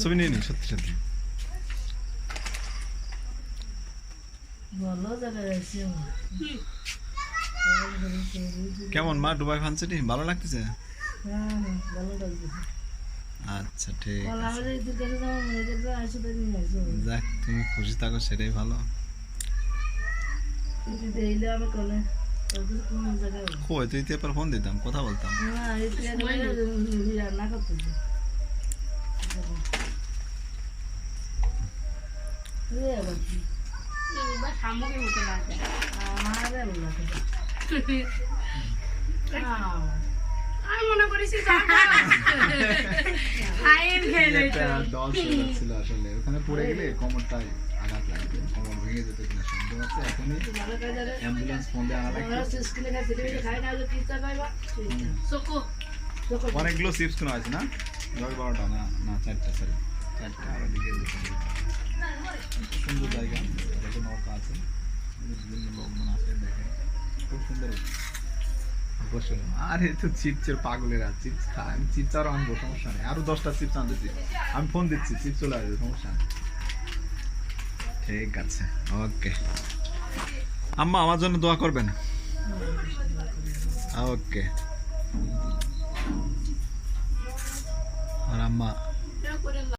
ছবি নিয়ে নি সত্যি সত্যি কেমন মা দুবাই ফানসিটি ভালো লাগতেছে? আচ্ছা ঠিক আছে, যাক তুমি খুশি থাকো সেটাই ভালো। কই তুই তো এবার ফোন দিতাম, কথা বলতাম। আসলে ওখানে পড়ে গেলে কোমরটাই আঘাত লাগবে, কোমর ভেঙে যেতে কিনা সন্দেহ আছে। এখনই অ্যাম্বুলেন্স ফোন দিয়ে আনা লাগবে। অনেকগুলো চিপস কেনা আছে না, 10-12টা না না 4টা, সরি 4টা। আর ওদিকে সুন্দর জায়গা, নৌকা আছে, বিভিন্ন লোকজন আছে, দেখে খুব সুন্দর। আরে তো চিপসের পাগলেরা চিপস খায়, আমি চিপস আরো আনবো, সমস্যা নেই। আরো 10টা চিপস আনতেছি, আমি ফোন দিচ্ছি, চিপস চলে আসবে, সমস্যা নেই। ঠিক আছে, ওকে আম্মা আমার জন্য দোয়া করবেন। ওকে। আর আম্মা